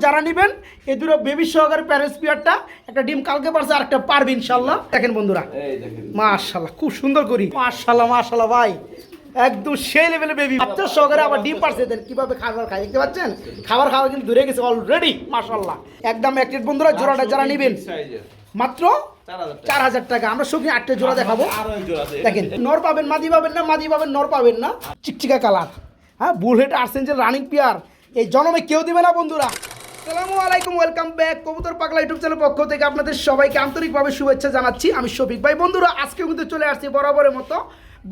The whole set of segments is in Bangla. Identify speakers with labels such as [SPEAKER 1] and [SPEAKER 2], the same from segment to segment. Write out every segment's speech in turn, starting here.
[SPEAKER 1] যারা নেবেন এই দুটো বেবি সহকারে প্যারেন্টস পিয়ারটা একটা ডিম কালকে পারছে আর একটা পারবে ইনশাল্লাহ। দেখেন বন্ধুরা, মাশাল্লাহ খুব সুন্দর করি, মাশাল্লাহ মাশাল্লাহ ভাই একদম সেই লেভেলের বেবি বাচ্চা সহকারে আবার ডিম পারছে। দেন কিভাবে খাবার খায় দেখতে পাচ্ছেন, খাবার খাওয়া কিন্তু ধরে গেছে অলরেডি মাশাল্লাহ একদম অ্যাক্টিভ। বন্ধুরা জোড়াটা যারা নেবেন মাত্র 4000 টাকা। আমরা সঙ্গে 8টা জোড়া দেখাবো। দেখেন নর পাবেন মাদি পাবেন না, মাদি পাবেন নর পাবেন না, চিকচিকা কালার। হ্যাঁ বুলহেড আর্সেঞ্জেল রানিং পেয়ার এই জন্মে কেউ দিবে না বন্ধুরা। আসসালামু আলাইকুম, ওয়েলকাম ব্যাক কবুতর পাগলা ইউটিউব চ্যানেল পক্ষ থেকে আপনাদের সবাইকে আন্তরিকভাবে শুভেচ্ছা জানাচ্ছি। আমি শফিক ভাই। বন্ধুরা আজকে কিন্তু চলে আসছি বরাবরের মতো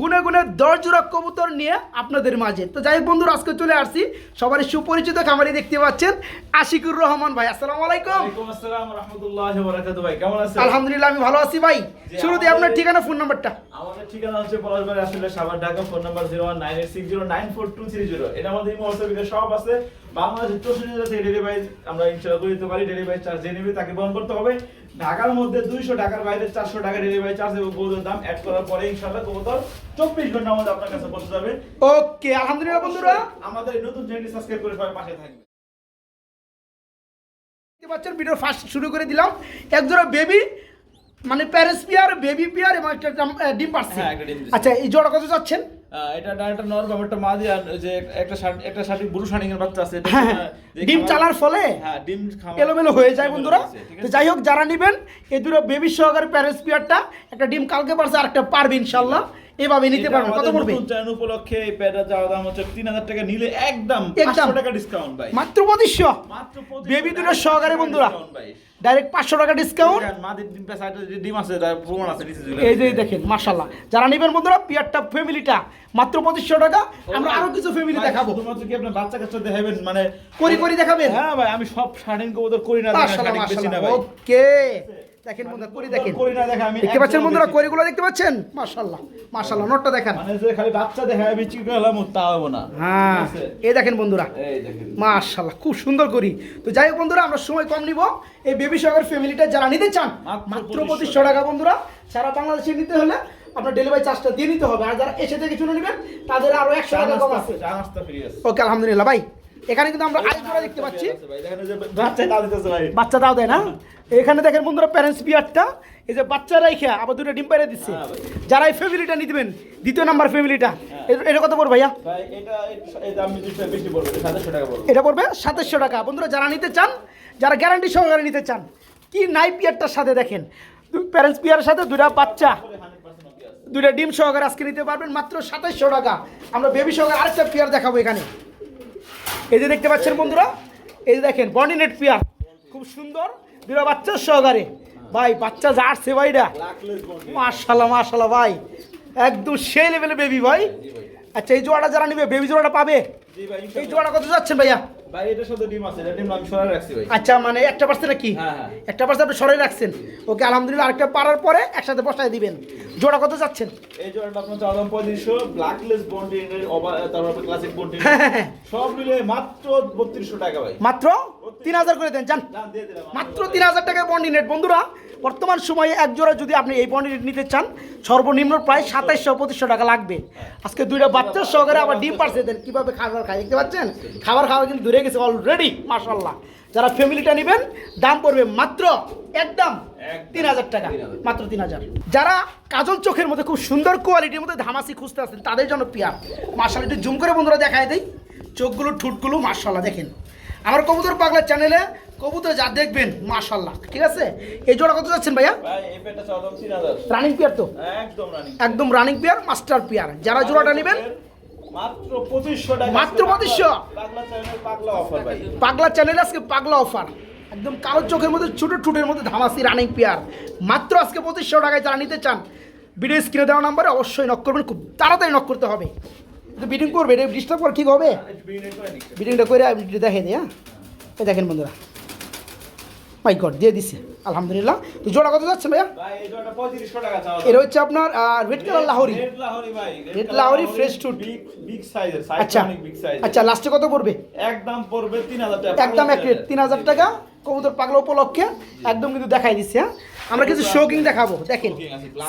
[SPEAKER 1] গুনে গুনে 10 জোড়া কবুতর নিয়ে আপনাদের মাঝে। তো যাই হোক বন্ধুরা আজকে চলে আসছি সবারই সুপরিচিত খামারি দেখতে পাচ্ছেন আশিকুর রহমান ভাই। আসসালামু আলাইকুম।
[SPEAKER 2] ওয়ালাইকুম আসসালাম ওয়া রাহমাতুল্লাহি ওয়া বারাকাতুহু। ভাই কেমন আছেন?
[SPEAKER 1] আলহামদুলিল্লাহ আমি ভালো আছি ভাই। শুরুতে আপনার ঠিকানা ফোন নাম্বারটা।
[SPEAKER 2] আমাদের ঠিকানা হচ্ছে পলাশবাড়ি আসলে সাভার ঢাকা। Phone number 01986094230। এটা আমাদের ইমো হোয়াটসঅ্যাপে সব আছে। বাংলাদেশের 64 জেলা থেকে ডেলিভারি আমরা ইনশাআল্লাহ করে দিতে পারি। ডেলিভারি চার্জ যে নেবে তাকে বহন করতে হবে। ঢাকার মধ্যে 200 টাকার বাইরে 400 টাকা ডেলিভারি চার্জ এবং কবুতরের দাম অ্যাড করার পরে ইনশাআল্লাহ কবুতর 24 ঘন্টার মধ্যে আপনার কাছে পৌঁছে যাবে।
[SPEAKER 1] ওকে আলহামদুলিল্লাহ। বন্ধুরা
[SPEAKER 2] আমাদের এই নতুন চ্যানেলটি সাবস্ক্রাইব করে সবাই পাশে থাকবেন।
[SPEAKER 1] দেখতে পাচ্ছেন ভিডিও ফার্স্ট শুরু করে দিলাম। একজোড়া বেবি মানে প্যারেন্টস পিয়ার, বেবি পিয়ার এবং একটা ডিম পারছে।
[SPEAKER 2] হ্যাঁ একটা ডিম।
[SPEAKER 1] আচ্ছা এই জোড়া কত যাচ্ছেন?
[SPEAKER 2] এটা একটা নর বাবারটা মাদি আর যে একটা শাটি বুরু শাটিং এর বাচ্চা আছে।
[SPEAKER 1] হ্যাঁ ডিম চালার ফলে
[SPEAKER 2] ডিম
[SPEAKER 1] এলোমেলো হয়ে যায় বন্ধুরা। তো যাই হোক যারা নেবেন এই দুটো বেবি সহকারে প্যারেন্টস পিয়ারটা একটা ডিম কালকে পারছে আর একটা পারবে ইনশাআল্লাহ। এভাবে নিতে পারবেন। কত পড়বে?
[SPEAKER 2] নতুন চ্যানেল উপলক্ষে এই প্যাডের যাওয়া দাম হচ্ছে 3000 টাকা, নিলে একদম 500 টাকা ডিসকাউন্ট ভাই।
[SPEAKER 1] মাত্র 2500
[SPEAKER 2] মাত্র 2500
[SPEAKER 1] বেবি দুটো সহকারে বন্ধুরা ডাইরেক্ট 500 টাকা ডিসকাউন্ট।
[SPEAKER 2] মাদির ডিম পাশে একটা ডিম আছে তার প্রমাণ আছে নিচে ঝুলে।
[SPEAKER 1] এই যে দেখেন মাশাআল্লাহ যারা নেবেন বন্ধুরা পিয়ারটা ফ্যামিলিটা মাত্র 2500 টাকা। আমরা আরো কিছু ফ্যামিলি দেখাবো।
[SPEAKER 2] শুধুমাত্র কি আপনার বাচ্চা কাচ্চা দেখাবেন মানে
[SPEAKER 1] করি দেখাবেন?
[SPEAKER 2] হ্যাঁ ভাই আমি সব শাটিং কবুতর করি না, শাটিং বেশি না ভাই।
[SPEAKER 1] ওকে দেখেন বন্ধুরা করি দেখেন,
[SPEAKER 2] করি না দেখা আমি
[SPEAKER 1] দেখতে পাচ্ছেন বন্ধুরা করিগুলো দেখতে পাচ্ছেন মাশাআল্লাহ মাশাআল্লাহ। নটটা দেখেন
[SPEAKER 2] মানে যে খালি বাচ্চা দেখায় আমি চিকন হলাম তা হবে না।
[SPEAKER 1] হ্যাঁ এই দেখেন বন্ধুরা
[SPEAKER 2] এই দেখেন
[SPEAKER 1] মাশাআল্লাহ খুব সুন্দর করি। তো যাই হোক বন্ধুরা আমরা সময় কম নিব। এই বেবি সহকারে ফ্যামিলিটা যারা নিতে চান মাত্র 2500 টাকা বন্ধুরা। সারা বাংলাদেশে নিতে হলে আপনার ডেলিভারি চার্জটা দিয়ে নিতে হবে। আর যারা এসে থেকে শুনে নেবেন তাদের আরো 100 টাকা কম আছে।
[SPEAKER 2] জানাস্তা ফ্রি আছে।
[SPEAKER 1] ওকে আলহামদুলিল্লাহ ভাই। এখানে কিন্তু আমরা আরেক জোড়া দেখতে পাচ্ছি।
[SPEAKER 2] বাচ্চা দাও দিতেছে ভাই।
[SPEAKER 1] বাচ্চা দাও দেয় না। এখানে দেখেন বন্ধুরা প্যারেন্টস বিয়ারটা এই যে বাচ্চা রাইখা আবার দুটো ডিম পাইরে দিচ্ছে। যারা এই ফ্যামিলিটা নিবেন দ্বিতীয় নাম্বার ফ্যামিলিটা এটা কত পড়বে ভাইয়া?
[SPEAKER 2] ভাই এটা এই দাম বেশি পড়বে, 2700 টাকা পড়বে।
[SPEAKER 1] এটা পড়বে 2700 টাকা। বন্ধুরা যারা নিতে চান, যারা গ্যারান্টি সহকারে নিতে চান, কি নাই পিয়ারটার সাথে দেখেন প্যারেন্টস পিয়ারের সাথে দুটা বাচ্চা দুটা ডিম সহকারে আজকে নিতে পারবেন মাত্র 2700 টাকা। আমরা বেবি সহকারে আরেকটা পিয়ার দেখাবো এখানে। এই যে দেখতে পাচ্ছেন বন্ধুরা, এই যে দেখেন বর্ডিনেট পিয়ার খুব সুন্দর দুটো বাচ্চার সহকারে। ভাই বাচ্চা যাচ্ছে ভাইটা মাশাআল্লাহ মাশাআল্লাহ ভাই একদম সেই লেভেলের বেবি ভাই। আচ্ছা এই জোড়াটা যারা নিবে বেবি জোড়াটা পাবে। এই জোড়াটা কত যাচ্ছেন ভাইয়া?
[SPEAKER 2] ভাই এটা শুধু ডিম আছে, এটা ডিম আমি সরাই রাখছি ভাই।
[SPEAKER 1] আচ্ছা মানে একটা পার্সেন্ট নাকি?
[SPEAKER 2] হ্যাঁ হ্যাঁ
[SPEAKER 1] একটা পার্সেন্ট আপনি সরাই রাখছেন। ওকে আলহামদুলিল্লাহ। আরেকটা পারার পরে একসাথে বসায় দিবেন। জোড়া কত যাচ্ছেন?
[SPEAKER 2] এই জোড়াটা আপনার চাওয়া দাম 3500, ব্ল্যাকলেস বন্ডিং এর তারপর ক্লাসিক বন্ডিং সব মিলে মাত্র 3200 টাকা ভাই।
[SPEAKER 1] মাত্র 3000 করে দেন জান।
[SPEAKER 2] দিয়ে দিলাম
[SPEAKER 1] মাত্র 3000 টাকায় বন্ডিনেট। বন্ধুরা বর্তমান সময়ে এক জোড়া যদি আপনি এই বন্ডিনেট নিতে চান সর্বনিম্ন প্রায় 2700-2500 টাকা লাগবে। আজকে দুইটা বাচ্চার সহকারে আবার ডিম পারছে। দেন কিভাবে খাবার খায় দেখতে পাচ্ছেন, খাবার খাওয়া কিন্তু ধরে গেছে অলরেডি মাশাআল্লাহ। যারা ফ্যামিলিটা নেবেন দাম পড়বে মাত্র একদম 3000 টাকা, মাত্র 3000। যারা কাজল চোখের মধ্যে খুব সুন্দর কোয়ালিটির মধ্যে ধামাসি খুঁজতে আসেন তাদের জন্য পিয়ার মাশাআল্লাহ। একটু জুম করে বন্ধুরা দেখায় দেই চোখগুলো ঠুটগুলো মাশাআল্লাহ। দেখেন আমার কবুতর পাগলা চ্যানেলে কবুতর যা দেখবেন মাশাআল্লাহ। ঠিক আছে এই জোড়া কত যাচ্ছেন ভাইয়া?
[SPEAKER 2] ভাই এই পেটা চাওয়া দাম 3000।
[SPEAKER 1] রানিং পিয়ার তো একদম রানিং পিয়ার মাস্টার পিয়ার। যারা জোড়াটা নেবেন
[SPEAKER 2] মাত্র 2500 টাকা,
[SPEAKER 1] মাত্র 2500।
[SPEAKER 2] পাগলা চ্যানেল পাগলা অফার ভাই।
[SPEAKER 1] পাগলা চ্যানেলে আজকে পাগলা অফার একদম কালো চোখের মধ্যে ছোট ঠুটের মধ্যে ধামাসি রানিং পিয়ার মাত্র আজকে 2500 টাকায়। যারা নিতে চান ভিডিও স্ক্রিনে দেওয়া নাম্বারে অবশ্যই নক করবেন। খুব তাড়াতাড়ি নক করতে হবে। বিডিং করবে এটা ডিস্টার্ব করে ঠিক হবে। বিডিংটা করে দেখে দিই। হ্যাঁ এই দেখেন বন্ধুরা মাই গড দিয়ে দিছে আলহামদুলিল্লাহ। তো জোড়া কত যাচ্ছে ভাইয়া?
[SPEAKER 2] ভাই এই জোড়াটা 3500 টাকা চাওয়া।
[SPEAKER 1] এটা হচ্ছে আপনার red colour Lahori.
[SPEAKER 2] Red Lahori ভাই,
[SPEAKER 1] রেড লাহোরি ফ্রেশ টুট
[SPEAKER 2] বিগ সাইজের,
[SPEAKER 1] আচ্ছা
[SPEAKER 2] অনেক বিগ সাইজ।
[SPEAKER 1] আচ্ছা লাস্টে কত পড়বে?
[SPEAKER 2] একদম পড়বে 3000 টাকা।
[SPEAKER 1] একদম 3000 টাকা কবুতর পাগলা উপলক্ষে একদম কিন্তু দেখাই দিচ্ছি। হ্যাঁ, আমরা কিছু শৌকিং দেখাবো। দেখেন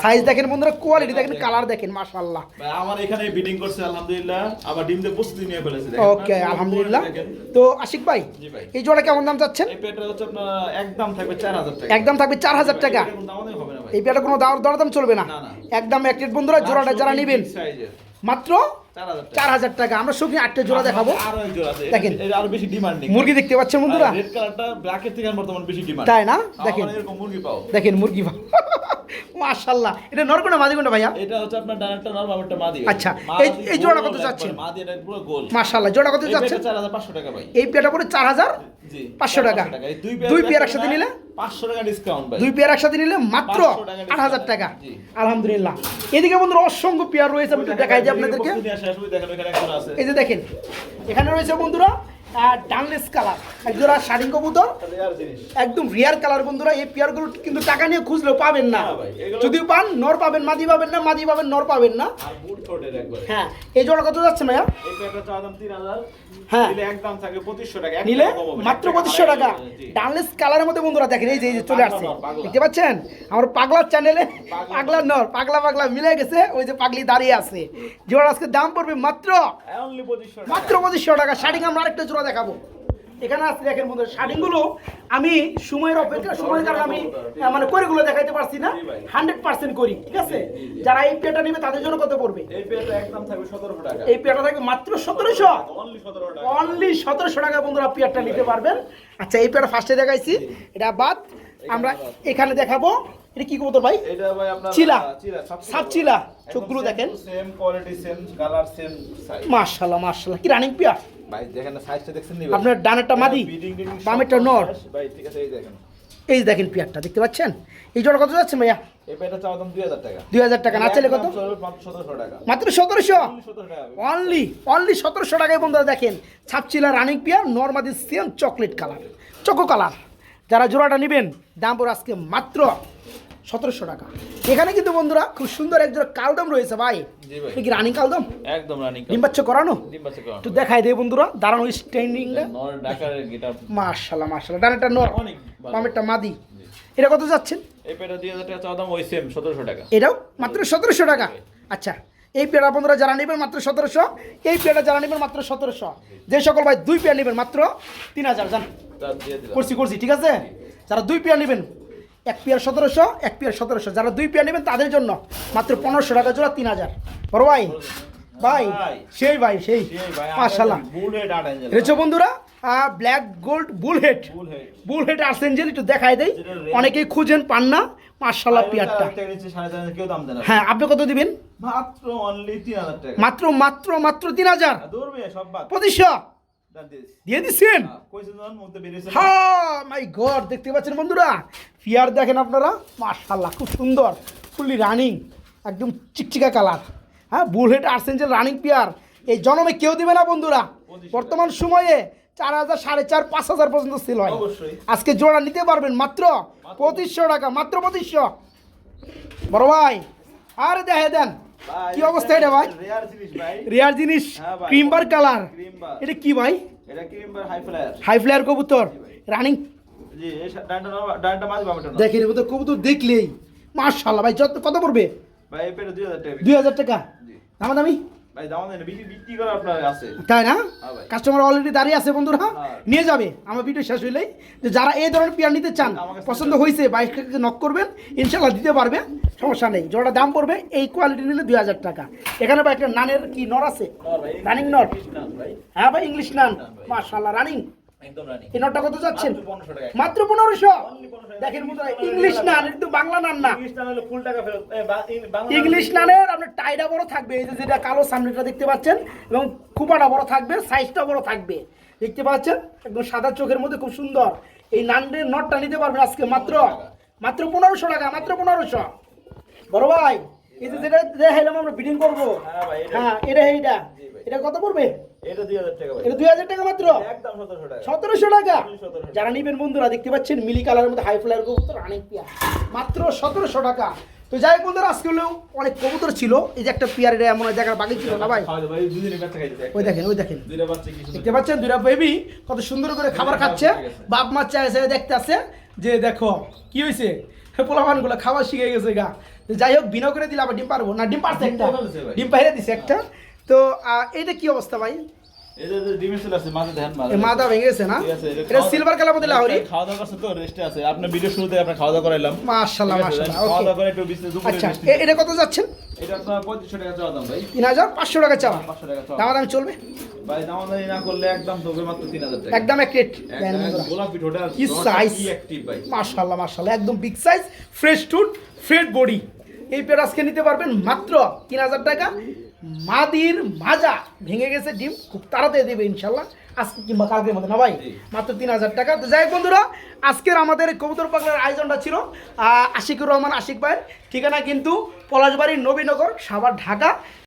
[SPEAKER 1] সাইজ দেখেন বন্ধুরা, কোয়ালিটি দেখেন, কালার দেখেন, মাশাআল্লাহ।
[SPEAKER 2] ভাই আমার এখানে বিডিং করছে আলহামদুলিল্লাহ, আবার ডিম দিয়ে প্রস্তুতি নিয়ে ফেলেছে।
[SPEAKER 1] ওকে, আলহামদুলিল্লাহ। তো আশিক ভাই, এই জোড়া কেমন দাম চাচ্ছেন?
[SPEAKER 2] এই পেয়ারটা হচ্ছে আপনার একদম থাকবে 4000 টাকা।
[SPEAKER 1] একদম থাকবে 4000 টাকা।
[SPEAKER 2] কোনো দামই হবে না ভাই।
[SPEAKER 1] এই পেয়ারটা কোনো দরদাম চলবে না,
[SPEAKER 2] না, না।
[SPEAKER 1] একদম এক রেট বন্ধুরা। জোড়াটা যারা নেবেন
[SPEAKER 2] সাইজের
[SPEAKER 1] মাত্র
[SPEAKER 2] 4000 টাকা।
[SPEAKER 1] 4000 টাকা। আমরা সবজি 8টা জোড়া দেখাবো।
[SPEAKER 2] আরো এক জোড়া আছে,
[SPEAKER 1] দেখেন।
[SPEAKER 2] এটা আরো বেশি ডিমান্ডিং।
[SPEAKER 1] মুরগি দেখতে পাচ্ছেন বন্ধুরা,
[SPEAKER 2] রেড কালারটা ব্ল্যাকের থেকে বর্তমান বেশি ডিমান্ড,
[SPEAKER 1] তাই না? দেখেন
[SPEAKER 2] এরকম মুরগি পাও।
[SPEAKER 1] দেখেন মুরগি মাশাআল্লাহ। এটা নর কোনটা মাদি কোনটা ভাইয়া?
[SPEAKER 2] এটা হচ্ছে আপনার ডানারটা নর, বাবারটা মাদি।
[SPEAKER 1] আচ্ছা, এই জোড়া কত যাচ্ছেন?
[SPEAKER 2] মাদি এটা পুরো গোল।
[SPEAKER 1] মাশাআল্লাহ, জোড়া কত যাচ্ছে?
[SPEAKER 2] 4500 টাকা ভাই।
[SPEAKER 1] এই পেয়ারটা পড়ে 4500 টাকা।
[SPEAKER 2] এই
[SPEAKER 1] দুই পেয়ার একসাথে নিলে
[SPEAKER 2] 500 টাকা ডিসকাউন্ট ভাই।
[SPEAKER 1] দুই পেয়ার একসাথে নিলে মাত্র 8000 টাকা। আলহামদুলিল্লাহ। এদিকে বন্ধুরা অসংখ্য পেয়ার রয়েছে, আমি একটু দেখাই দিই আপনাদেরকে। এই যে দেখেন, এখানে রয়েছে বন্ধুরা ডানলেস কালার এক জোড়া শাড়িং কবুতর, একদম রিয়ার কালার বন্ধুরা। এই পেয়ারগুলো কিন্তু টাকা নিয়ে খুঁজলেও পাবেন না, যদিও পান নর পাবেন, মাদি পাবেন না, মাদি পাবেন নর পাবেন না। হ্যাঁ, এই জোড়া কত যাচ্ছে ভাইয়া?
[SPEAKER 2] এই পেয়ারটা চাওয়া দাম 3000।
[SPEAKER 1] হ্যাঁ,
[SPEAKER 2] নিলে একদম থাকে 2500 টাকা।
[SPEAKER 1] নিলে মাত্র 2500 টাকা। ডানলেস কালারের মধ্যে বন্ধুরা দেখেন, এই যে চলে আসছে, দেখতে পাচ্ছেন? আমার পাগলার চ্যানেলে পাগলার নর পাগলা মিলে গেছে, ওই যে পাগলি দাঁড়িয়ে আছে। জোড়া আজকে দাম পড়বে মাত্র 2500 টাকা। শাড়িং আমরা আরেকটা জোড়া দেখাবো। এখানে আসছে দেখেন বন্ধুরা, শাড়িগুলো আমি সময়ের অপেক্ষা, সময়ের কারণে আমি মানে করিগুলো দেখাইতে পারছি না, 100% করি, ঠিক আছে? যারা এই পেয়ারটা নেবে তাদের জন্য কত পড়বে?
[SPEAKER 2] এই পেয়ারটা একদম থাকবে 1700 টাকা।
[SPEAKER 1] এই পেয়ারটা থাকবে মাত্র 1700,
[SPEAKER 2] অনলি
[SPEAKER 1] 1700 টাকা বন্ধুরা পেয়ারটা নিতে পারবেন। আচ্ছা, এই পেয়ারটা ফার্স্টে দেখাইছি, এটা বাদ আমরা এখানে দেখাবো। এটা কি কবুতর ভাই?
[SPEAKER 2] এটা ভাই আপনার
[SPEAKER 1] চিলা,
[SPEAKER 2] সাপ
[SPEAKER 1] চিলা। চোখগুলো দেখেন,
[SPEAKER 2] same quality, same colour, same size.
[SPEAKER 1] মাশাআল্লাহ মাশাআল্লাহ। কি রানিং পেয়ার
[SPEAKER 2] ভাই? দেখেন না সাইজটা দেখছেন নি?
[SPEAKER 1] আপনার ডানেরটা মাদি, বামেরটা নর।
[SPEAKER 2] ভাই ঠিক আছে, এই দেখেন,
[SPEAKER 1] এই দেখেন পেয়ারটা দেখতে পাচ্ছেন। এই জোড়া কত যাচ্ছে ভাইয়া?
[SPEAKER 2] এই পেয়ারটা চাওয়া দাম 2000 টাকা।
[SPEAKER 1] 2000 টাকা। না চাইলে কত?
[SPEAKER 2] মাত্র 1700 টাকা।
[SPEAKER 1] মাত্র 1700।
[SPEAKER 2] 1700 টাকা।
[SPEAKER 1] অনলি 1700 টাকায় বন্ধুরা দেখেন, ছাপচিলা রানিং পেয়ার, নরমাদি same chocolate colour, choco colour. যারা জোড়াটা নেবেন দাম পড়ে আজকে মাত্র 1700 টাকা। এখানে কিন্তু বন্ধুরা খুব সুন্দর এক জোড়া কালদম রয়েছে ভাই।
[SPEAKER 2] জি ভাই।
[SPEAKER 1] এটা কি রানিং কালদম?
[SPEAKER 2] একদম রানিং।
[SPEAKER 1] ডিম বাচ্চা করানো?
[SPEAKER 2] ডিম বাচ্চা করানো।
[SPEAKER 1] একটু দেখাই দেই বন্ধুরা, দাঁড়ানো স্ট্যান্ডিং।
[SPEAKER 2] নর ডাকার গিটার।
[SPEAKER 1] মাশাআল্লাহ মাশাআল্লাহ। ডানেরটা নর,
[SPEAKER 2] অনেক ভালো।
[SPEAKER 1] বামেরটা মাদি। এটা কত যাচ্ছেন?
[SPEAKER 2] এই পেয়ারটা 2000 টাকা চাওয়া দাম, ওই সেম 1700 টাকা।
[SPEAKER 1] এটাও মাত্র 1700 টাকা। আচ্ছা, এই পেয়ারা বন্ধুরা যারা নেবেন মাত্র 1700, এই পেয়ারটা যারা নেবেন মাত্র 1700। যে সকল ভাই দুই পেয়ার নেবেন মাত্র 3000। জান
[SPEAKER 2] তা দিয়ে দিলাম।
[SPEAKER 1] করছি, ঠিক আছে? যারা দুই পেয়ার নেবেন, এক পেয়ার 1700, এক পেয়ার 1700। যারা দুই পেয়ার নেবেন তাদের জন্য মাত্র 1500 টাকা জোড়া, 3000। বড় ভাই, ভাই সেই ভাই সেই মাশাআল্লাহ।
[SPEAKER 2] বুলহেড আট অ্যাঞ্জেল
[SPEAKER 1] রেচো বন্ধুরা, ব্ল্যাক গোল্ড বুলহেড আর্সেঞ্জেল একটু দেখাই দেই, অনেকেই খুঁজেন পান না। মাশাআল্লাহ পেয়ারটা।
[SPEAKER 2] কেউ দাম দেন না।
[SPEAKER 1] হ্যাঁ, আপনি কত দিবেন?
[SPEAKER 2] মাত্র অনলি 3000 টাকা।
[SPEAKER 1] মাত্র 3000।
[SPEAKER 2] দূর ভাই সব বাদ
[SPEAKER 1] 2500
[SPEAKER 2] দাম দিস।
[SPEAKER 1] দিয়ে দিচ্ছেন?
[SPEAKER 2] কইছেন যখন মধ্যে বেরিয়েছে।
[SPEAKER 1] হ্যাঁ মাই গড, দেখতে পাচ্ছেন বন্ধুরা, পেয়ার দেখেন আপনারা, মাশাআল্লাহ খুব সুন্দর, ফুললি রানিং, একদম চিকচিকা কালার। হ্যাঁ, বুলহেড আর্সেঞ্জেল রানিং পেয়ার এই জন্মে কেউ দিবে না বন্ধুরা। বর্তমান সময়ে 4000, 4500, 5000 পর্যন্ত সেল হয়। আজকে জোড়া নিতে পারবেন মাত্র 2500 টাকা, মাত্র 2500। বড় ভাই, আরে দেখে দেন কি অবস্থা এটা ভাই?
[SPEAKER 2] রেয়ার জিনিস ভাই,
[SPEAKER 1] রেয়ার জিনিস, ক্রিমবার কালার। এটা কি ভাই?
[SPEAKER 2] এটা ক্রিমবার হাই ফ্লায়ার।
[SPEAKER 1] হাই ফ্লায়ার কবুতর রানিং।
[SPEAKER 2] জি, এই ডান্ডা মাঝ বামটা না।
[SPEAKER 1] দেখেন কবুতর, কবুতর দেখলেই মাশাআল্লাহ ভাই। কত পড়বে
[SPEAKER 2] ভাই? এই পেটা 2000 টাকা।
[SPEAKER 1] 2000 টাকা। দামি
[SPEAKER 2] ভাই দাম দেন, বিক্রি করা আপনার আছে,
[SPEAKER 1] তাই না?
[SPEAKER 2] হ্যাঁ ভাই।
[SPEAKER 1] কাস্টমার অলরেডি দাঁড়িয়ে আছে বন্ধুরা,
[SPEAKER 2] হ্যাঁ।
[SPEAKER 1] নিয়ে যাবে আমার ভিডিও শেষ হইলেই। যে যারা এই ধরনের পেয়ার নিতে চান, পছন্দ হয়েছে, বাইকটাকে নক করবেন, ইনশাল্লাহ দিতে পারবে, সমস্যা নেই। জোড়াটা দাম পড়বে এই কোয়ালিটি নিলে 2000 টাকা। এখানে ভাই একটা নানের কি নর আছে, রানিং নর। হ্যাঁ ভাই, ইংলিশ নান, মাশাআল্লাহ রানিং।
[SPEAKER 2] একদম রানিং।
[SPEAKER 1] এই নরটা কত যাচ্ছেন?
[SPEAKER 2] মাত্র 1500 টাকা।
[SPEAKER 1] মাত্র 1500। দেখেন বন্ধুরা, ইংলিশ নান, একটু বাংলা নান না।
[SPEAKER 2] ইংলিশ নান হলে ফুল টাকা ফেরত। বাংলা
[SPEAKER 1] ইংলিশ নানের আপনার টাইটা বড় থাকবে, এই যে যেটা কালো সামনেটা দেখতে পাচ্ছেন, এবং খুপাটা বড় থাকবে, সাইজটা বড় থাকবে, দেখতে পাচ্ছেন, একদম সাদা চোখের মধ্যে খুব সুন্দর। এই নানের নটটা নিতে পারবেন আজকে মাত্র 1500 টাকা, মাত্র 1500। বড় ভাই, এই যে যেটা দেখাইলাম আমরা বিডিং করবো, হ্যাঁ এটা কত পড়বে?
[SPEAKER 2] এটা 2000 টাকা ভাই।
[SPEAKER 1] এটা 2000 টাকা মাত্র,
[SPEAKER 2] একদম 1700 টাকা।
[SPEAKER 1] 1700 টাকা। যারা নিবেন বন্ধুরা দেখতে পাচ্ছেন মিলি কালারের মধ্যে হাই ফ্লায়ার কবুতর রানিং পেয়ার, মাত্র 1700 টাকা। তো যাই হোক বন্ধুরা, আজকে হলেও অনেক কবুতর ছিল। এই যে একটা পেয়ার, এটা এমন জায়গার বাকি ছিল না ভাই।
[SPEAKER 2] খাওয়া দাওয়া ভাই দুদিনে বাচ্চা খাইছে।
[SPEAKER 1] ওই দেখেন, ওই দেখেন,
[SPEAKER 2] দুইটা বাচ্চা কি সুন্দর
[SPEAKER 1] দেখতে পাচ্ছেন দুইটা বেবি কত সুন্দর করে খাবার খাচ্ছে। বাপ মা চাইছে দেখতে আছে যে দেখো কি হয়েছে, পোলাপানগুলো খাবার শিখে গেছে গা। তো যাই হোক, বিনা করে দিলে আবার ডিম পারবো না, ডিম পারছে একটা, ডিম পাইরে দিছে একটা। তো এইটা কি অবস্থা ভাই?
[SPEAKER 2] এই যে ডিমের চলে আছে, মাথা দেখেন
[SPEAKER 1] এই মাথা ভেঙে গেছে না?
[SPEAKER 2] ঠিক আছে,
[SPEAKER 1] এটা সিলভার কালার মধ্যে লাহোরি।
[SPEAKER 2] খাওয়া দাওয়া করছে তো, রেস্টে আছে। আপনার ভিডিও শুরুতে আপনার খাওয়া দাওয়া করাইলাম।
[SPEAKER 1] মাশাআল্লাহ
[SPEAKER 2] ঠিক আছে,
[SPEAKER 1] মাশাআল্লাহ।
[SPEAKER 2] খাওয়া
[SPEAKER 1] ওকে,
[SPEAKER 2] দাওয়া করে একটু বিস্তারিত দুপুরে
[SPEAKER 1] আচ্ছা
[SPEAKER 2] rest
[SPEAKER 1] এটা কত যাচ্ছেন?
[SPEAKER 2] এটা আপনার 3500 টাকা চাওয়া দাম ভাই।
[SPEAKER 1] 3500 টাকা চাওয়া,
[SPEAKER 2] 500 টাকা চাওয়া
[SPEAKER 1] দাম চলবে
[SPEAKER 2] ভাই। দামাদামি না করলে একদম তবে মাত্র 3000 টাকা।
[SPEAKER 1] একদম এক রেট।
[SPEAKER 2] একদম গোলাপি ঠোঁটে
[SPEAKER 1] কি size?
[SPEAKER 2] কি অ্যাক্টিভ ভাই,
[SPEAKER 1] মাশাআল্লাহ মাশাআল্লাহ, একদম বিগ সাইজ, ফ্রেশ টুট, ফ্রেড বডি। এই পেয়ার আজকে নিতে পারবেন মাত্র 3000 টাকা। মাদির মাজা ভেঙে গেছে, ডিম খুব তাড়াতাড়ি দেবে ইনশাল্লাহ, আজকে কিংবা কালকের মধ্যে না ভাই, মাত্র 3000 টাকা। তো যাই হোক বন্ধুরা, আজকের আমাদের কবুতর পাগলার আয়োজনটা ছিল আশিকুর রহমান আশিক ভাইয়ের ঠিকানা কিন্তু পলাশবাড়ি, নবীনগর, সাভার, ঢাকা।